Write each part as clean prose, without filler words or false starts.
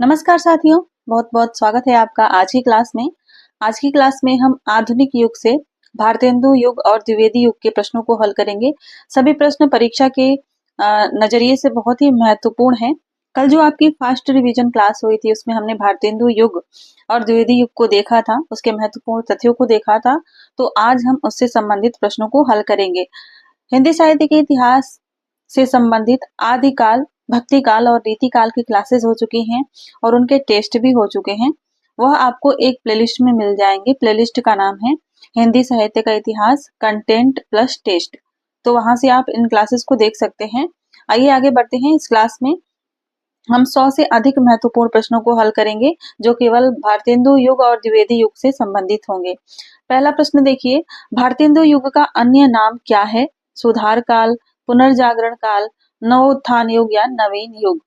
नमस्कार साथियों, बहुत बहुत स्वागत है आपका आज की क्लास में। आज की क्लास में हम आधुनिक युग से भारतेंदु युग और द्विवेदी युग के प्रश्नों को हल करेंगे। सभी प्रश्न परीक्षा के नजरिए से बहुत ही महत्वपूर्ण हैं। कल जो आपकी फर्स्ट रिवीजन क्लास हुई थी उसमें हमने भारतेंदु युग और द्विवेदी युग को देखा था, उसके महत्वपूर्ण तथ्यों को देखा था। तो आज हम उससे संबंधित प्रश्नों को हल करेंगे। हिंदी साहित्य के इतिहास से संबंधित आदिकाल, भक्ति काल और रीति काल की क्लासेस हो चुकी हैं और उनके टेस्ट भी हो चुके हैं। वह आपको एक प्लेलिस्ट में मिल जाएंगे। प्लेलिस्ट का नाम है हिंदी साहित्य का इतिहास कंटेंट प्लस टेस्ट। तो वहां से आप इन क्लासेस को देख सकते हैं। आइए आगे बढ़ते हैं। इस क्लास में हम 100 से अधिक महत्वपूर्ण प्रश्नों को हल करेंगे जो केवल भारतेंदु युग और द्विवेदी युग से संबंधित होंगे। पहला प्रश्न देखिए, भारतेंदु युग का अन्य नाम क्या है? सुधार काल, पुनर्जागरण काल, नवोत्थान युग या नवीन युग?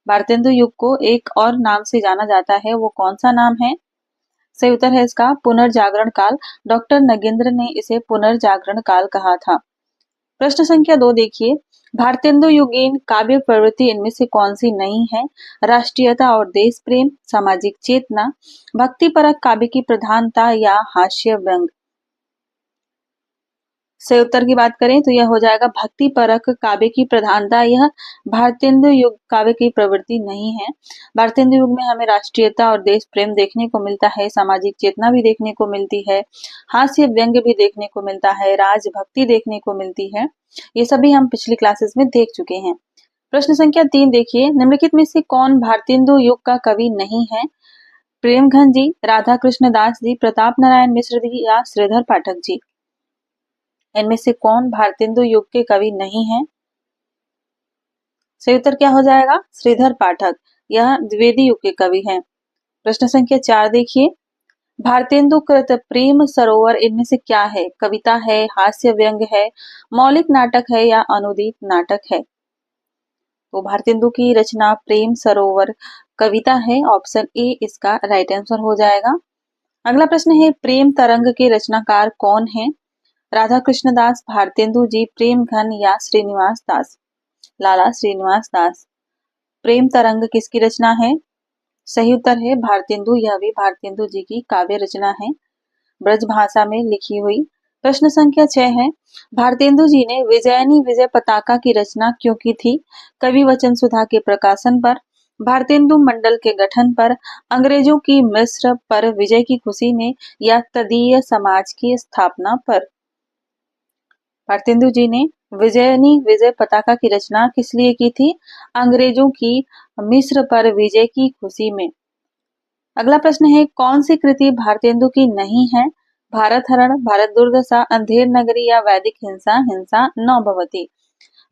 भारतेंदु युग को एक और नाम से जाना जाता है, वो कौन सा नाम है? सही उत्तर है इसका पुनर्जागरण काल। डॉक्टर नगेंद्र ने इसे पुनर्जागरण काल कहा था। प्रश्न संख्या 2 देखिए, भारतेंदु युगीन काव्य प्रवृत्ति इनमें से कौन सी नहीं है? राष्ट्रीयता और देश प्रेम, सामाजिक चेतना, भक्ति परक काव्य की प्रधानता या हास्य व्यंग? सही उत्तर की बात करें तो यह हो जाएगा भक्ति परक काव्य की प्रधानता। यह भारतेंदु युग काव्य की प्रवृत्ति नहीं है। भारतेंदु युग में हमें राष्ट्रीयता और देश प्रेम देखने को मिलता है, सामाजिक चेतना भी देखने को मिलती है, हास्य व्यंग्य भी देखने को मिलता है, राजभक्ति देखने को मिलती है। ये सभी हम पिछली क्लासेस में देख चुके हैं। प्रश्न संख्या 3 देखिए, निम्नलिखित में से कौन भारतेंदु युग का कवि नहीं है? प्रेमघन जी, राधा कृष्ण दास जी, प्रताप नारायण मिश्र जी या श्रीधर पाठक जी? इनमें से कौन भारतेंदु युग के कवि नहीं है? सही उत्तर क्या हो जाएगा? श्रीधर पाठक। यह द्विवेदी युग के कवि हैं। प्रश्न संख्या 4 देखिए, भारतेंदु कृत प्रेम सरोवर इनमें से क्या है? कविता है, हास्य व्यंग है, मौलिक नाटक है या अनुदित नाटक है? तो भारतेंदु की रचना प्रेम सरोवर कविता है। ऑप्शन ए इसका राइट आंसर हो जाएगा। अगला प्रश्न है, प्रेम तरंग के रचनाकार कौन है? राधा कृष्ण दास, भारतेंदु जी, प्रेमघन या श्रीनिवास दास? लाला श्रीनिवास दास। प्रेम तरंग किसकी रचना है? सही उत्तर है भारतेंदु। यह भी भारतेंदु जी की काव्य रचना है, ब्रज भाषा में लिखी हुई। प्रश्न संख्या 6 है, भारतेंदु जी ने विजयनी विजय पताका की रचना क्यों की थी? कवि वचन सुधा के प्रकाशन पर, भारतेंदु मंडल के गठन पर, अंग्रेजों की मिस्र पर विजय की खुशी में या तदीय समाज की स्थापना पर? भारतेंदु जी ने विजयनी विजय पताका की रचना किस लिए की थी? अंग्रेजों की मिस्र पर विजय की खुशी में। अगला प्रश्न है, कौन सी कृति भारतेंदु की नहीं है? भारत हरण, भारत दुर्दशा, अंधेर नगरी या वैदिक हिंसा, हिंसा नौभवती?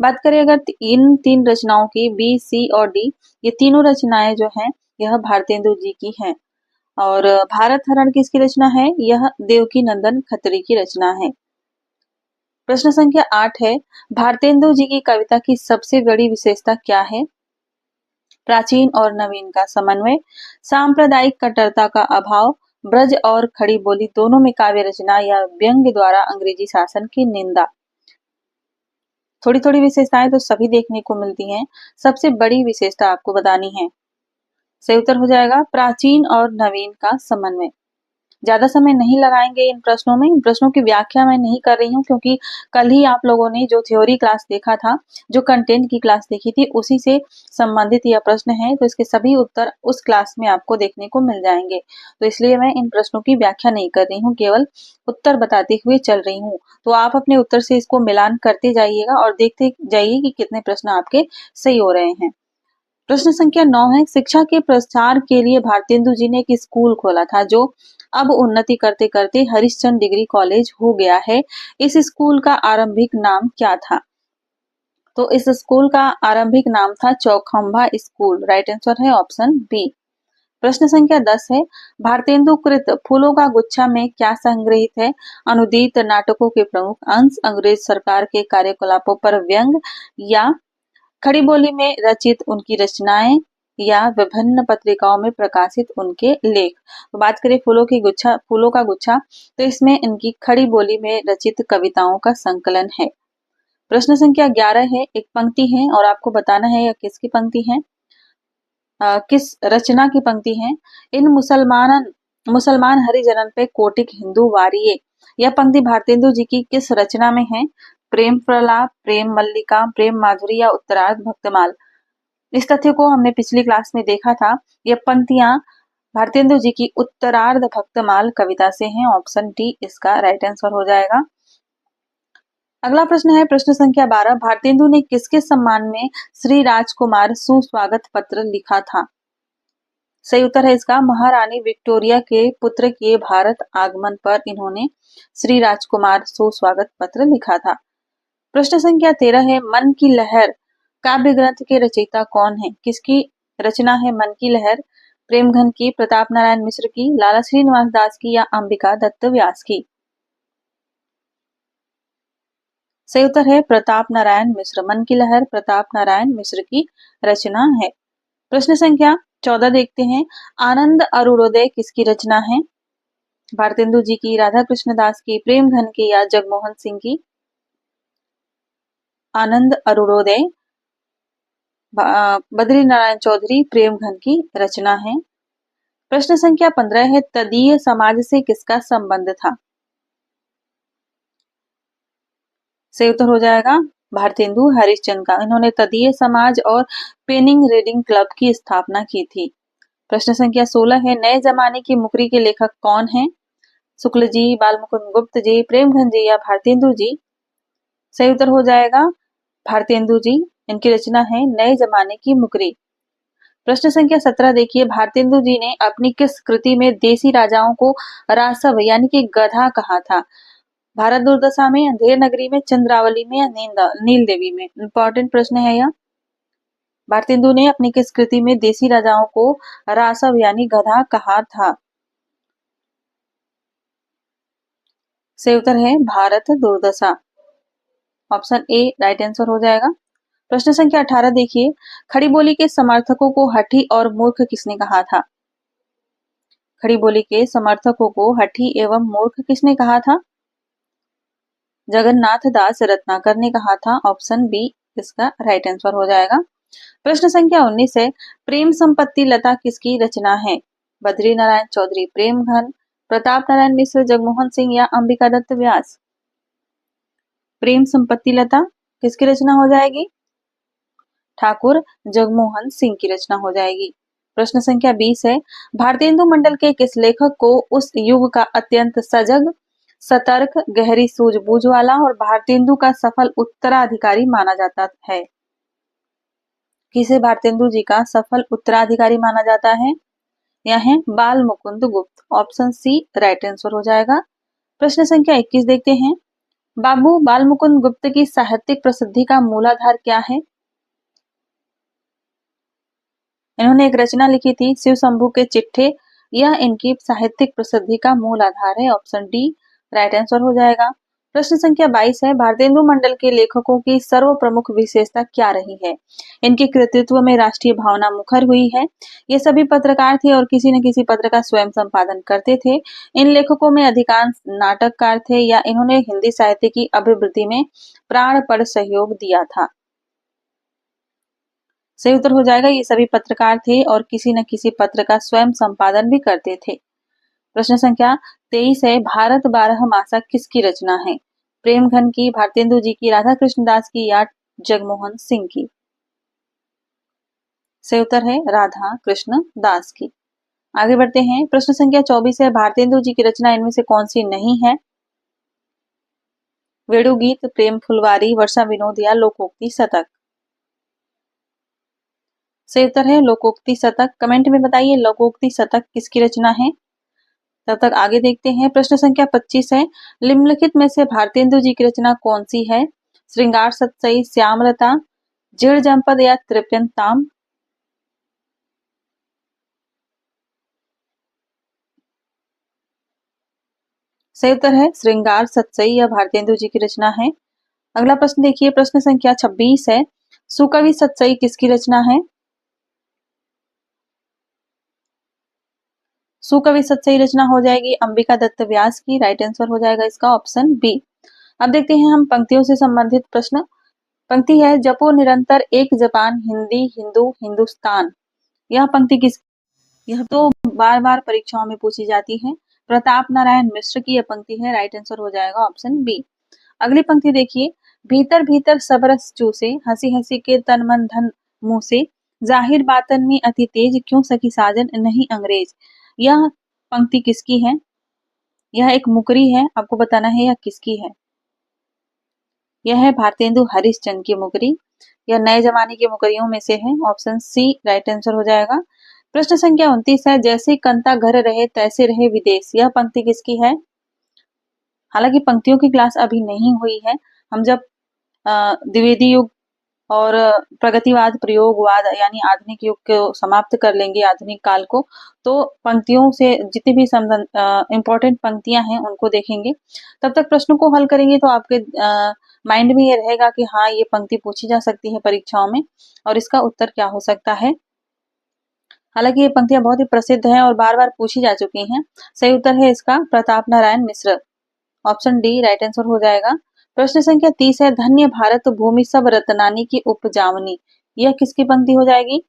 बात करें अगर इन तीन रचनाओं की, बी, सी और डी, ये तीनों रचनाएं जो हैं यह भारतेंदु जी की हैं। और भारत हरण किसकी रचना है? यह देवकी नंदन खत्री की रचना है। प्रश्न संख्या 8 है, भारतेंदु जी की कविता की सबसे बड़ी विशेषता क्या है? प्राचीन और नवीन का समन्वय, सांप्रदायिक कट्टरता का अभाव, ब्रज और खड़ी बोली दोनों में काव्य रचना या व्यंग्य द्वारा अंग्रेजी शासन की निंदा? थोड़ी थोड़ी विशेषताएं तो सभी देखने को मिलती हैं, सबसे बड़ी विशेषता आपको बतानी है। सही उत्तर हो जाएगा प्राचीन और नवीन का समन्वय। ज्यादा समय नहीं लगाएंगे इन प्रश्नों में। इन प्रश्नों की व्याख्या मैं नहीं कर रही हूँ क्योंकि कल ही आप लोगों ने जो थ्योरी क्लास देखा था, जो कंटेंट की क्लास देखी थी, उसी से संबंधित यह प्रश्न है। तो इसके सभी उत्तर उस क्लास में आपको देखने को मिल जाएंगे। तो इसलिए मैं इन प्रश्नों की व्याख्या नहीं कर रही हूँ, केवल उत्तर बताते हुए चल रही हूँ। तो आप अपने उत्तर से इसको मिलान करते जाइएगा और देखते जाइए कि कितने प्रश्न आपके सही हो रहे हैं। प्रश्न संख्या 9 है, शिक्षा के प्रसार के लिए भारतेंदु जी ने एक स्कूल खोला था जो अब उन्नति करते करते हरिश्चंद्र डिग्री कॉलेज हो गया है। इस स्कूल का आरंभिक नाम क्या था? तो इस स्कूल का आरंभिक नाम था चौखंबा स्कूल। राइट आंसर है ऑप्शन बी। प्रश्न संख्या 10 है, भारतेंदु कृत फूलों का गुच्छा में क्या संग्रहित है? अनुदित नाटकों के प्रमुख अंश, अंग्रेज सरकार के कार्यकलापों पर व्यंग या खड़ी बोली में रचित उनकी रचनाएं या विभिन्न पत्रिकाओं में प्रकाशित उनके लेख? तो बात करें फूलों का गुच्छा, तो इसमें इनकी खड़ी बोली में रचित कविताओं का संकलन है। प्रश्न संख्या 11 है, एक पंक्ति है और आपको बताना है यह किसकी पंक्ति है। किस रचना की पंक्ति है? इन मुसलमान हरिजनन पे कोटिक हिंदू वारिये। यह पंक्ति भारतेंदु जी की किस रचना में है? प्रेम प्रलाप, प्रेम मल्लिका, प्रेम माधुरी या उत्तरार्ध भक्तमाल। इस तथ्य को हमने पिछली क्लास में देखा था। यह पंक्तियां भारतेंदु जी की उत्तरार्ध भक्तमाल कविता से हैं। ऑप्शन डी इसका राइट आंसर हो जाएगा। अगला प्रश्न है प्रश्न संख्या 12। भारतेंदु ने किसके सम्मान में श्री राजकुमार सुस्वागत पत्र लिखा था? सही उत्तर है इसका महारानी विक्टोरिया के पुत्र के भारत आगमन पर इन्होंने श्री राजकुमार सुस्वागत पत्र लिखा था। प्रश्न संख्या 13 है मन की लहर काव्य ग्रंथ के रचयिता कौन है? किसकी रचना है मन की लहर? प्रेमघन की, प्रताप नारायण मिश्र की, लाला श्रीनिवास दास की या अंबिका दत्त व्यास की? सही उत्तर है प्रताप नारायण मिश्र। मन की लहर प्रताप नारायण मिश्र की रचना है। प्रश्न संख्या 14 देखते हैं। आनंद अरुणोदय किसकी रचना है? भारतेंदु जी की, राधा कृष्ण दास की, प्रेमघन की या जगमोहन सिंह की? आनंद अरुणोदय बद्री नारायण चौधरी प्रेमघन की रचना है। प्रश्न संख्या 15 है तदीय समाज से किसका संबंध था? सही उत्तर हो जाएगा भारतेंदु हरिश्चंद्र का। इन्होंने तदीय समाज और पेनिंग रीडिंग क्लब की स्थापना की थी। प्रश्न संख्या 16 है नए जमाने की मुकरी के लेखक कौन हैं? शुक्ल जी, बालमुकुंद गुप्त जी, प्रेमघन जी या भारतेंदु जी? सही उत्तर हो जाएगा भारतेंदु जी। इनकी रचना है नए जमाने की मुकरी। प्रश्न संख्या 17 देखिए। भारतेंदु जी ने अपनी किस कृति में देसी राजाओं को रासव यानी कि गधा कहा था? भारत दुर्दशा में, अंधेर नगरी में, चंद्रावली में या नील देवी में? इंपॉर्टेंट प्रश्न है यह। भारतेंदु ने अपनी किस कृति में देसी राजाओं को रासव यानी गधा कहा था? सही उत्तर है भारत दुर्दशा। ऑप्शन ए राइट आंसर हो जाएगा। प्रश्न संख्या 18 देखिए। खड़ी बोली के समर्थकों को हठी और मूर्ख किसने कहा था? खड़ी बोली के समर्थकों को हठी एवं मूर्ख किसने कहा था? जगन्नाथ दास रत्नाकर ने कहा था। ऑप्शन बी इसका राइट आंसर हो जाएगा। प्रश्न संख्या 19 है प्रेम संपत्ति लता किसकी रचना है? बद्री नारायण चौधरी प्रेमघन, प्रताप नारायण मिश्र, जगमोहन सिंह या अंबिका दत्त व्यास? प्रेम संपत्ति लता किसकी रचना हो जाएगी? ठाकुर जगमोहन सिंह की रचना हो जाएगी। प्रश्न संख्या 20 है भारतेंदु मंडल के किस लेखक को उस युग का अत्यंत सजग, सतर्क, गहरी सूझबूझ वाला और भारतेंदु का सफल उत्तराधिकारी माना जाता है? किसे भारतेंदु जी का सफल उत्तराधिकारी माना जाता है? यह है बाल मुकुंद गुप्त। ऑप्शन सी राइट आंसर हो जाएगा। प्रश्न संख्या 21 देखते हैं। बाबू बाल मुकुंद गुप्त की साहित्यिक प्रसिद्धि का मूलाधार क्या है? इन्होंने एक रचना लिखी थी शिव शंभू के चिट्ठे। यह इनकी साहित्यिक प्रसिद्धि का मूल आधार है। ऑप्शन डी राइट आंसर हो जाएगा। प्रश्न संख्या 22 है भारतेंदु मंडल के लेखकों की सर्व प्रमुख विशेषता क्या रही है? इनके कृतित्व में राष्ट्रीय भावना मुखर हुई है। ये सभी पत्रकार थे और किसी न किसी पत्र का स्वयं संपादन करते थे। इन लेखकों में अधिकांश नाटककार थे या इन्होंने हिंदी साहित्य की अभिवृद्धि में प्राणपण सहयोग दिया था? सही उत्तर हो जाएगा ये सभी पत्रकार थे और किसी न किसी पत्र का स्वयं संपादन भी करते थे। प्रश्न संख्या 23 है भारत 12 मासा किसकी रचना है? प्रेमघन की, भारतेंदु जी की, राधा कृष्ण दास की या जगमोहन सिंह की? सही उत्तर है राधा कृष्ण दास की। आगे बढ़ते हैं। प्रश्न संख्या 24 है भारतेंदु जी की रचना इनमें से कौन सी नहीं है? वेणु गीत, प्रेम फुलवारी, वर्षा विनोद या लोकोक्ति शतक? सही उत्तर है लोकोक्ति शतक। कमेंट में बताइए लोकोक्ति शतक किसकी रचना है। तब तक आगे देखते हैं। प्रश्न संख्या 25 है निम्नलिखित में से भारतेंदु जी की रचना कौन सी है? श्रृंगार सतसई, श्यामलता, जीर्ण जमपद या तृप्यंताम? सही उत्तर है श्रृंगार सतसई या भारतेंदु जी की रचना है। अगला प्रश्न देखिए। प्रश्न संख्या 26 है सुकवि सतसई किसकी रचना है? सुकवि सतसई रचना हो जाएगी अंबिका दत्त व्यास की। राइट आंसर हो जाएगा इसका ऑप्शन बी। अब देखते हैं हम पंक्तियों से संबंधित प्रश्न। पंक्ति है जपो निरंतर एक जबान हिंदी हिंदू हिंदुस्तान। यह पंक्ति किस यह तो बार बार परीक्षाओं में पूछी जाती है। प्रताप नारायण मिश्र की यह पंक्ति है, राइट आंसर हो जाएगा ऑप्शन बी। अगली पंक्ति देखिए, भीतर भीतर सब रस चूसे, हंसी हंसी के तन मन धन मुंह से, जाहिर बातन में अति तेज, क्यों सखी साजन नहीं अंग्रेज। यह पंक्ति किसकी है? यह एक मुकरी है, आपको बताना है यह किसकी है। यह है भारतेंदु हरिश्चंद्र की मुकरी। यह नए जमाने की मुकरियों में से है, ऑप्शन सी राइट आंसर हो जाएगा। प्रश्न संख्या 29 है, जैसे कंता घर रहे तैसे रहे विदेश। यह पंक्ति किसकी है? हालांकि पंक्तियों की क्लास अभी नहीं हुई है। हम जब द्विवेदी युग और प्रगतिवाद प्रयोगवाद यानी आधुनिक युग को समाप्त कर लेंगे, आधुनिक काल को, तो पंक्तियों से जितनी भी इम्पोर्टेंट पंक्तियां हैं उनको देखेंगे। तब तक प्रश्नों को हल करेंगे तो आपके माइंड में ये रहेगा कि हाँ, ये पंक्ति पूछी जा सकती है परीक्षाओं में और इसका उत्तर क्या हो सकता है। हालांकि ये पंक्तियां बहुत ही प्रसिद्ध हैं और बार बार पूछी जा चुकी हैं। सही उत्तर है इसका Pratap Narayan Mishra, option D right answer हो जाएगा। प्रश्न संख्या 30 है, धन्य भारत भूमि सब रत्नानी की उपजावनी। यह किसकी पंक्ति हो जाएगी?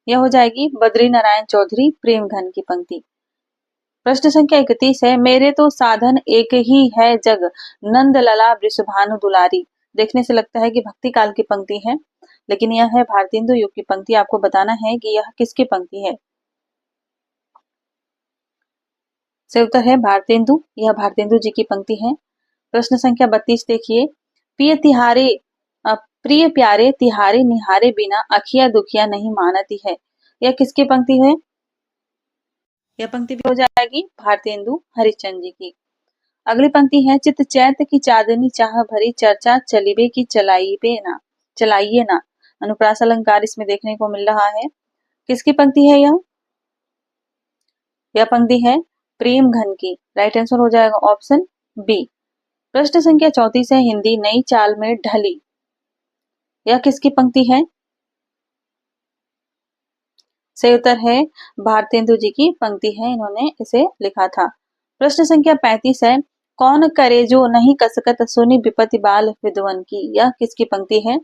यह हो जाएगी बद्री नारायण चौधरी प्रेमघन की पंक्ति। प्रश्न संख्या 31 है, मेरे तो साधन एक ही है जग, नंद लला वृषभानु दुलारी। देखने से लगता है कि भक्ति काल की पंक्ति है, लेकिन यह है भारतेंदु युग की पंक्ति। आपको बताना है कि यह किसकी पंक्ति है। सही उत्तर है भारतेंदु, यह भारतेंदु जी की पंक्ति है। प्रश्न संख्या 32 देखिए, प्रिय प्यारे तिहारे निहारे बिना, अखिया दुखिया नहीं मानती है। यह किसकी पंक्ति है? यह पंक्ति भी हो जाएगी भारतेंदु हरिश्चंद्र जी की। अगली पंक्ति है, चित चैत की चांदनी चाह भरी, चर्चा चलिबे की चलाइए ना। अनुप्रास अलंकार इसमें देखने को मिल रहा है। किसकी पंक्ति है यह? यह पंक्ति है प्रेम घन की, राइट आंसर हो जाएगा ऑप्शन बी। प्रश्न संख्या 34 है, हिंदी नई चाल में ढली। यह किसकी पंक्ति है? सही उत्तर है भारतेंदु जी की पंक्ति है, इन्होंने इसे लिखा था। प्रश्न संख्या 35 है, कौन करे जो नहीं कसकत, सुनी विपत्ति बाल विद्वन की। यह किसकी पंक्ति है?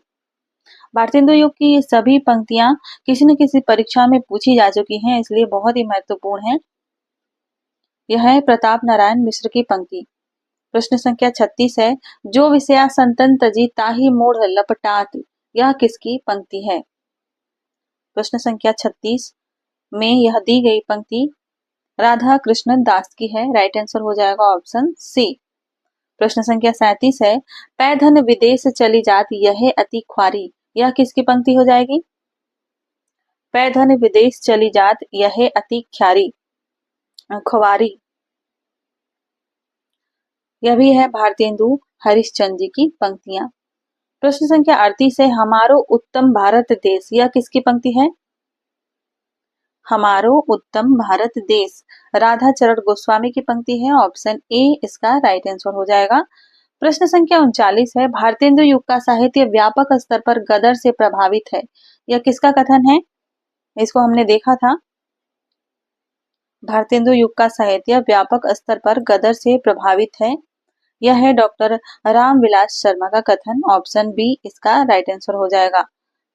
भारतेंदु युग की सभी पंक्तियां किसी न किसी परीक्षा में पूछी जा चुकी हैं, इसलिए बहुत ही महत्वपूर्ण है। यह है प्रताप नारायण मिश्र की पंक्ति। प्रश्न संख्या 36 है, जो विषया संतन तजी ताही मूढ़ लपटात। यह किसकी पंक्ति है? प्रश्न संख्या 36 में यह दी गई पंक्ति राधा कृष्ण दास की है, राइट आंसर हो जाएगा ऑप्शन सी। प्रश्न संख्या 37 है, पै धन विदेश चली जात यह अति ख्वारी। यह किसकी पंक्ति हो जाएगी? पै धन विदेश चली जात यह अति ख्वारी। यह भी है भारतेंदु हरिश्चंद्र जी की पंक्तियां। प्रश्न संख्या 38 है, हमारो उत्तम भारत देश। यह किसकी पंक्ति है? हमारो उत्तम भारत देश राधा चरण गोस्वामी की पंक्ति है, ऑप्शन ए इसका राइट आंसर हो जाएगा। प्रश्न संख्या 39 है, भारतेंदु युग का साहित्य व्यापक स्तर पर गदर से प्रभावित है। यह किसका कथन है? इसको हमने देखा था। भारतेंदु युग का साहित्य व्यापक स्तर पर गदर से प्रभावित है, यह है डॉक्टर रामविलास शर्मा का कथन, ऑप्शन बी इसका राइट आंसर हो जाएगा।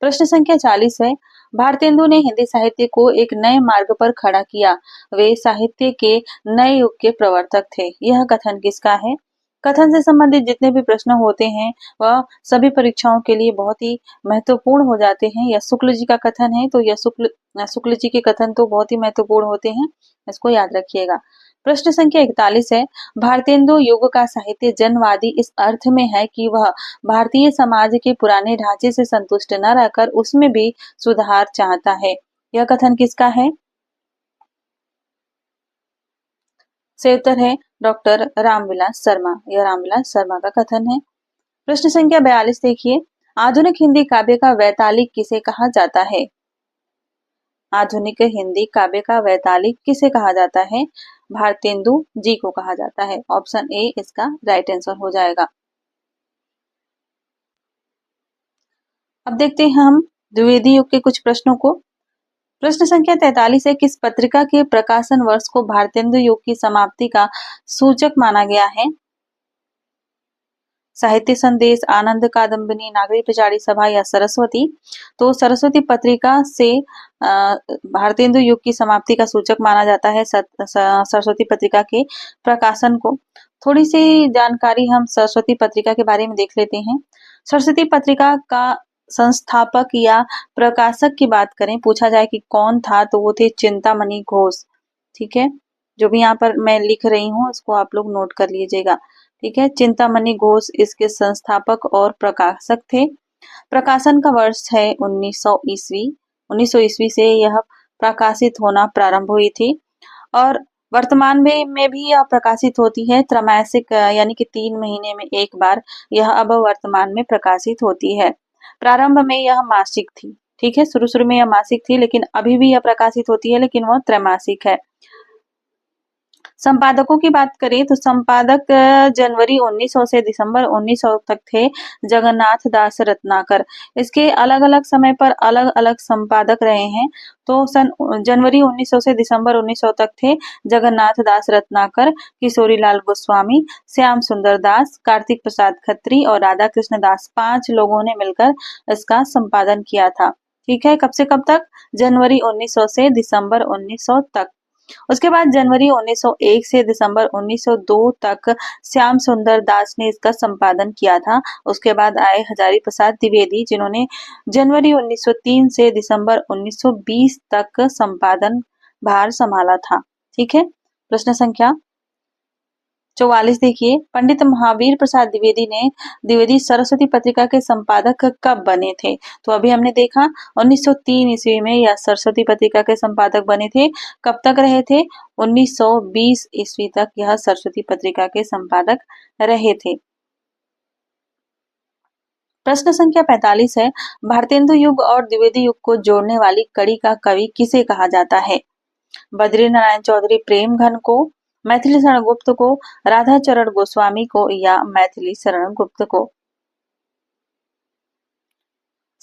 प्रश्न संख्या 40 है, भारतेंदु ने हिंदी साहित्य को एक नए मार्ग पर खड़ा किया, वे साहित्य के नए युग के प्रवर्तक थे। यह कथन किसका है? कथन से संबंधित जितने भी प्रश्न होते हैं वह सभी परीक्षाओं के लिए बहुत ही महत्वपूर्ण हो जाते हैं। यह शुक्ल जी का कथन है, तो यह शुक्ल जी के कथन तो बहुत ही महत्वपूर्ण होते हैं, इसको याद रखिएगा। प्रश्न संख्या 41 है, भारतेंदु युग का साहित्य जनवादी इस अर्थ में है कि वह भारतीय समाज के पुराने ढांचे से संतुष्ट न रहकर उसमें भी सुधार चाहता है। यह कथन किसका है? सही उत्तर है डॉक्टर रामविलास शर्मा, यह रामविलास शर्मा का कथन है। प्रश्न संख्या 42 देखिए, आधुनिक हिंदी काव्य का वैतालिक किसे कहा जाता है? आधुनिक हिंदी काव्य का वैतालिक किसे कहा जाता है? भारतेंदु जी को कहा जाता है, ऑप्शन ए इसका राइट आंसर हो जाएगा। अब देखते हैं हम द्विवेदी युग के कुछ प्रश्नों को। प्रश्न संख्या 43 है, किस पत्रिका के प्रकाशन वर्ष को भारतेंदु युग की समाप्ति का सूचक माना गया है? साहित्य संदेश, आनंद कादम्बिनी, नागरी प्रचारी सभा या सरस्वती। तो सरस्वती पत्रिका से भारतेंदु युग की समाप्ति का सूचक माना जाता है सरस्वती पत्रिका के प्रकाशन को। थोड़ी सी जानकारी हम सरस्वती पत्रिका के बारे में देख लेते हैं। सरस्वती पत्रिका का संस्थापक या प्रकाशक की बात करें, पूछा जाए कि कौन था, तो वो थे चिंतामणि घोष। ठीक है, जो भी यहाँ पर मैं लिख रही हूँ उसको आप लोग नोट कर लीजिएगा। ठीक है, चिंतामणि घोष इसके संस्थापक और प्रकाशक थे। प्रकाशन का वर्ष है 1900 ईस्वी। 1900 ईस्वी से यह प्रकाशित होना प्रारंभ हुई थी और वर्तमान में भी यह प्रकाशित होती है त्रैमासिक, यानी कि 3 महीने में एक बार यह अब वर्तमान में प्रकाशित होती है। प्रारंभ में यह मासिक थी। ठीक है, शुरू में यह मासिक थी, लेकिन अभी भी यह प्रकाशित होती है, लेकिन वह त्रैमासिक है। संपादकों की बात करें तो संपादक जनवरी 1900 से दिसंबर 1900 तक थे जगन्नाथ दास रत्नाकर। इसके अलग अलग समय पर अलग अलग संपादक रहे हैं। तो जनवरी 1900 से दिसंबर 1900 तक थे जगन्नाथ दास रत्नाकर, किशोरी लाल गोस्वामी, श्याम सुंदर दास, कार्तिक प्रसाद खत्री और राधा कृष्ण दास। 5 लोगों ने मिलकर इसका संपादन किया था। ठीक है, कब से कब तक? जनवरी 1900 से दिसंबर 1900 तक। उसके बाद जनवरी 1901 से दिसंबर 1902 तक श्याम सुंदर दास ने इसका संपादन किया था। उसके बाद आए हजारी प्रसाद द्विवेदी, जिन्होंने जनवरी 1903 से दिसंबर 1920 तक संपादन भार संभाला था। ठीक है, प्रश्न संख्या 44 देखिए, पंडित महावीर प्रसाद द्विवेदी सरस्वती पत्रिका के संपादक कब बने थे? तो अभी हमने देखा 1903 ईस्वी में यह सरस्वती पत्रिका के संपादक बने थे। कब तक रहे थे? 1920 ईस्वी तक यह सरस्वती पत्रिका के संपादक रहे थे। प्रश्न संख्या 45 है, भारतेंदु युग और द्विवेदी युग को जोड़ने वाली कड़ी का कवि किसे कहा जाता है? बद्री नारायण चौधरी प्रेमघन को, मैथिली शरण गुप्त को, राधा चरण गोस्वामी को या मैथिली शरण गुप्त को?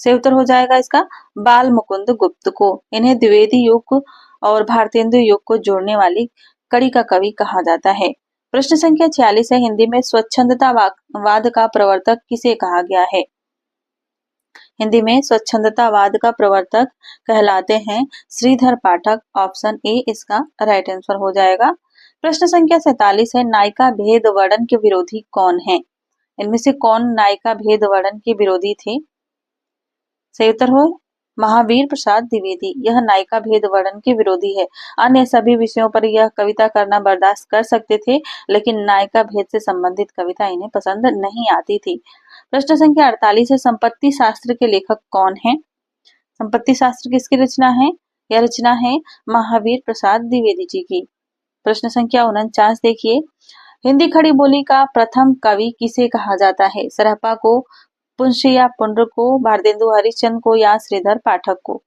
सही उत्तर हो जाएगा इसका बाल मुकुंद गुप्त को। इन्हें द्विवेदी युग और भारतेंदु युग को जोड़ने वाली कड़ी का कवि कहा जाता है। प्रश्न संख्या 46 है, हिंदी में स्वच्छंदतावाद का प्रवर्तक किसे कहा गया है? हिंदी में स्वच्छंदतावाद का प्रवर्तक कहलाते हैं श्रीधर पाठक। ऑप्शन ए इसका राइट आंसर हो जाएगा। प्रश्न संख्या 47 है, नायिका भेद वर्णन के विरोधी कौन है? इनमें से कौन नायिका भेद वर्णन के विरोधी थे? सही उत्तर हो महावीर प्रसाद द्विवेदी। यह नायिका भेद वर्णन के विरोधी है। अन्य सभी विषयों पर यह कविता करना बर्दाश्त कर सकते थे, लेकिन नायिका भेद से संबंधित कविता इन्हें पसंद नहीं आती थी। प्रश्न संख्या 48 है, संपत्ति शास्त्र के लेखक कौन है? संपत्ति शास्त्र किसकी रचना है? यह रचना है महावीर प्रसाद द्विवेदी जी की। प्रश्न संख्या 49 देखिए, हिंदी खड़ी बोली का प्रथम कवि किसे कहा जाता है? सरहप्पा को, पुंशी या पुंड्र को, भारतेंदु हरिश्चंद्र को या श्रीधर पाठक को?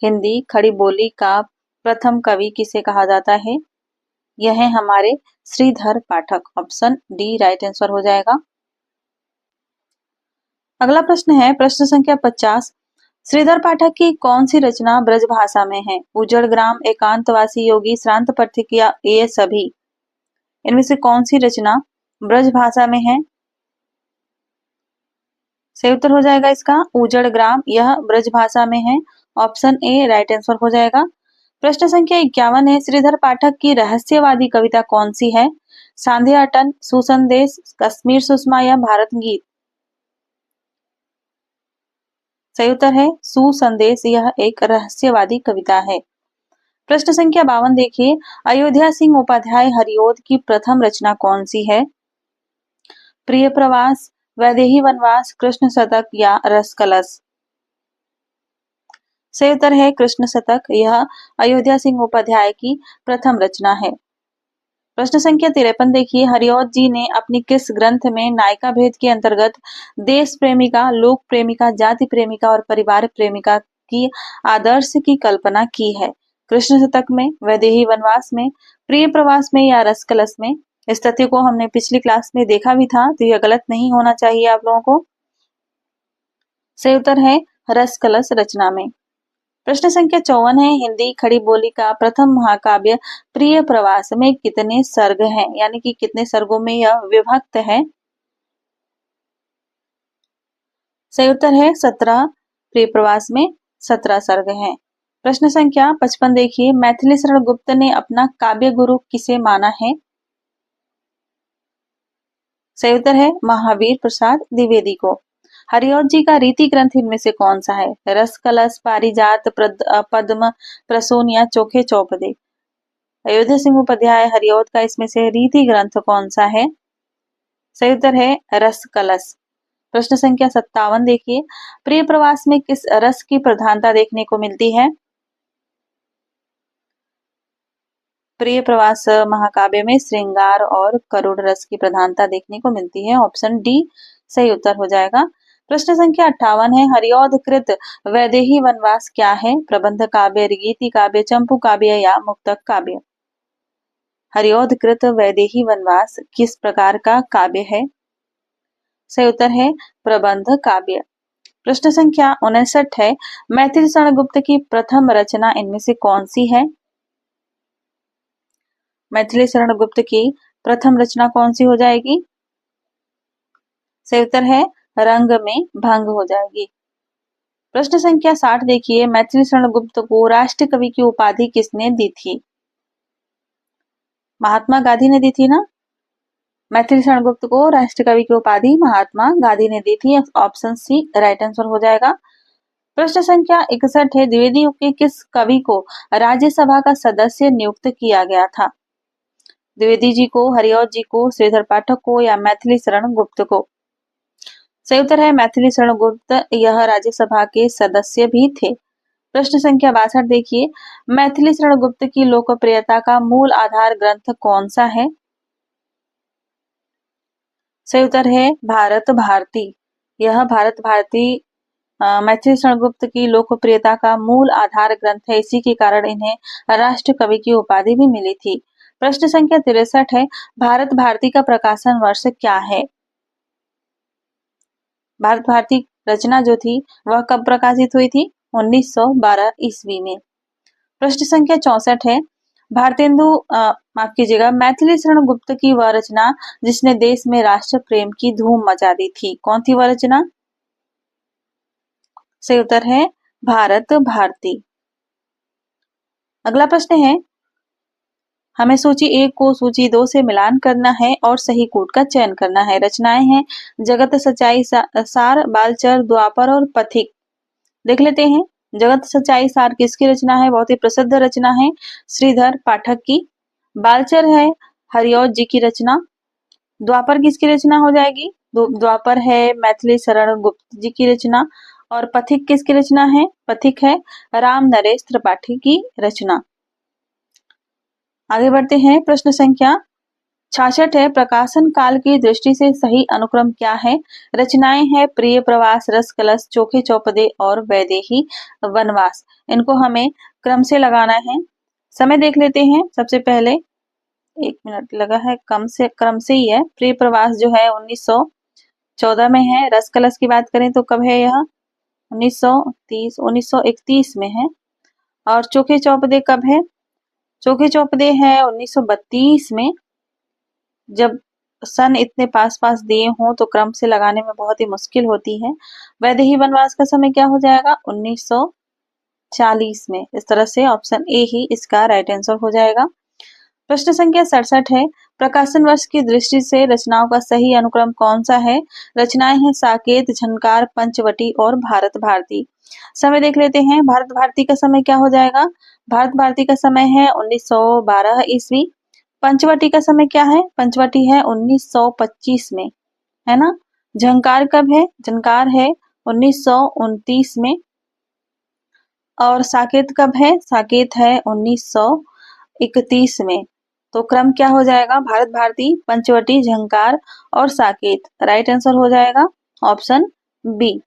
हिंदी खड़ी बोली का प्रथम कवि किसे कहा जाता है? यह है हमारे श्रीधर पाठक। ऑप्शन डी राइट आंसर हो जाएगा। अगला प्रश्न है प्रश्न संख्या 50, श्रीधर पाठक की कौन सी रचना ब्रज भाषा में है? उजड़ ग्राम, एकांतवासी योगी, श्रांत पथिक या ये सभी? इनमें से कौन सी रचना ब्रज भाषा में है? सही उत्तर हो जाएगा इसका उजड़ ग्राम, यह ब्रज भाषा में है। ऑप्शन ए राइट आंसर हो जाएगा। प्रश्न संख्या 51 है, श्रीधर पाठक की रहस्यवादी कविता कौन सी है? सांध्य अटन, सुसंदेश, कश्मीर सुषमा या भारत गीत? सही उत्तर है सुसंदेश, यह एक रहस्यवादी कविता है। प्रश्न संख्या 52 देखिए, अयोध्या सिंह उपाध्याय हरिओद की प्रथम रचना कौन सी है? प्रिय प्रवास, वैदेही वनवास, कृष्ण शतक या रस कलश? सही उत्तर है कृष्ण शतक, यह अयोध्या सिंह उपाध्याय की प्रथम रचना है। प्रश्न संख्या 53 देखिए, हरिओद जी ने अपनी किस ग्रंथ में नायिका भेद के अंतर्गत देश प्रेमिका, लोक प्रेमिका, जाति प्रेमिका और परिवार प्रेमिका की आदर्श की कल्पना की है? कृष्ण शतक में, वैदेही वनवास में, प्रिय प्रवास में या रस कलश में? इस तथ्य को हमने पिछली क्लास में देखा भी था, तो यह गलत नहीं होना चाहिए आप लोगों को। सही उत्तर है रस कलश रचना में। प्रश्न संख्या 54 है, हिंदी खड़ी बोली का प्रथम महाकाव्य प्रिय प्रवास में कितने सर्ग हैं? यानी कि कितने सर्गों में यह विभक्त है? सही उत्तर है 17। प्रिय प्रवास में 17 सर्ग हैं। प्रश्न संख्या 55 देखिए, मैथिली शरण गुप्त ने अपना काव्य गुरु किसे माना है? सही उत्तर है महावीर प्रसाद द्विवेदी को। हरिऔध जी का रीति ग्रंथ इनमें से कौन सा है? रस कलश, पारिजात, पद्म, प्रसून या चोखे चौपदे? अयोध्या सिंह उपाध्याय हरिऔध का इसमें से रीति ग्रंथ कौन सा है? सही उत्तर है रस कलश। प्रश्न संख्या 57 देखिए, प्रिय प्रवास में किस रस की प्रधानता देखने को मिलती है? प्रिय प्रवास महाकाव्य में श्रृंगार और करुण रस की प्रधानता देखने को मिलती है। ऑप्शन डी सही उत्तर हो जाएगा। प्रश्न संख्या 58 है, हरिऔध कृत वैदेही वनवास क्या है? प्रबंध काव्य, गीति काव्य, चंपू काव्य या मुक्तक काव्य? हरिऔध कृत वैदेही वनवास किस प्रकार का काव्य है? सही उत्तर है प्रबंध काव्य। प्रश्न संख्या 59 है, मैथिली शरण गुप्त की प्रथम रचना इनमें से कौन सी है? मैथिली शरण गुप्त की प्रथम रचना कौन सी हो जाएगी? सही उत्तर है रंग में भंग हो जाएगी। प्रश्न संख्या 60 देखिए, मैथिली शरण गुप्त को राष्ट्र कवि की उपाधि किसने दी थी? महात्मा गांधी ने दी थी ना। मैथिली शरण गुप्त को राष्ट्र कवि की उपाधि महात्मा गांधी ने दी थी। ऑप्शन सी राइट आंसर हो जाएगा। प्रश्न संख्या 61 है, द्विवेदी युग के किस कवि को राज्यसभा का सदस्य नियुक्त किया गया था? द्विवेदी जी को, हरिऔध जी को, श्रीधर पाठक को या मैथिली शरण गुप्त को? सही उत्तर है मैथिली शरण गुप्त, यह राज्यसभा के सदस्य भी थे। प्रश्न संख्या 62 देखिए, मैथिली शरण गुप्त की लोकप्रियता का मूल आधार ग्रंथ कौन सा है? सही उत्तर है भारत भारती। यह भारत भारती मैथिली शरण गुप्त की लोकप्रियता का मूल आधार ग्रंथ है। इसी के कारण इन्हें राष्ट्र कवि की उपाधि भी मिली थी। प्रश्न संख्या 63 है, भारत भारती का प्रकाशन वर्ष क्या है? भारत भारती रचना जो थी वह कब प्रकाशित हुई थी? 1912 ईस्वी में। प्रश्न संख्या 64 है, भारतेंदु माफ कीजिएगा, मैथिली शरण गुप्त की वह रचना जिसने देश में राष्ट्र प्रेम की धूम मचा दी थी, कौन थी वह रचना? सही उत्तर है भारत भारती। अगला प्रश्न है, हमें सूची 1 को सूची 2 से मिलान करना है और सही कूट का चयन करना है। रचनाएं हैं जगत सच्चाई सार, बालचर, द्वापर और पथिक। देख लेते हैं, जगत सच्चाई सार किसकी रचना है? बहुत ही प्रसिद्ध रचना है श्रीधर पाठक की। बालचर है हरिऔध जी की रचना। द्वापर किसकी रचना हो जाएगी? द्वापर है मैथिली शरण गुप्त जी की रचना। और पथिक किसकी रचना है? पथिक है राम नरेश त्रिपाठी की रचना। आगे बढ़ते हैं, प्रश्न संख्या 66 है, प्रकाशन काल की दृष्टि से सही अनुक्रम क्या है? रचनाएं हैं प्रिय प्रवास, रस कलश, चोखे चौपदे और वैदेही वनवास। इनको हमें क्रम से लगाना है। समय देख लेते हैं। सबसे पहले 1 मिनट लगा है, क्रम से ही है। प्रिय प्रवास जो है 1914 में है। रस कलश की बात करें तो कब है यह? 1931 में है। और चोखे चौपदे कब है? चोखे चौपदे है 1932 में। जब सन इतने पास पास दिए हों तो क्रम से लगाने में बहुत ही मुश्किल होती है। वैदेही वनवास का समय क्या हो जाएगा? 1940 में। इस तरह से ऑप्शन ए ही इसका राइट आंसर हो जाएगा। प्रश्न संख्या 67 है, प्रकाशन वर्ष की दृष्टि से रचनाओं का सही अनुक्रम कौन सा है? रचनाएं हैं साकेत, झनकार, पंचवटी और भारत भारती। समय देख लेते हैं। भारत भारती का समय क्या हो जाएगा? भारत भारती का समय है 1912 ईस्वी। पंचवटी का समय क्या है? पंचवटी है 1925 में, है ना। झंकार कब है? झंकार है 1929 में। और साकेत कब है? साकेत है 1931 में। तो क्रम क्या हो जाएगा? भारत भारती, पंचवटी, झंकार और साकेत। राइट आंसर हो जाएगा ऑप्शन बी।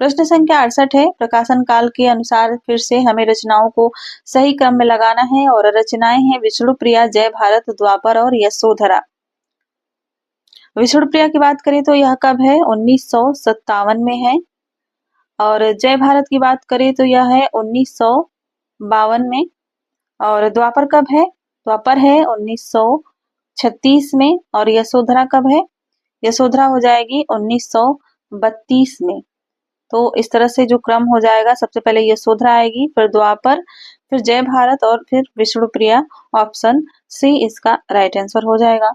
प्रश्न संख्या 68 है, प्रकाशन काल के अनुसार फिर से हमें रचनाओं को सही क्रम में लगाना है और रचनाएं हैं विष्णु प्रिया, जय भारत, द्वापर और यशोधरा। विष्णु प्रिया की बात करें तो यह कब है? 1957 में है। और जय भारत की बात करें तो यह है 1952 में। और द्वापर कब है? द्वापर है 1936 में। और यशोधरा कब है? यशोधरा हो जाएगी 1932 में। तो इस तरह से जो क्रम हो जाएगा, सबसे पहले यशोधरा आएगी, फिर द्वापर, फिर जय भारत और फिर विष्णुप्रिया। ऑप्शन सी इसका राइट आंसर हो जाएगा।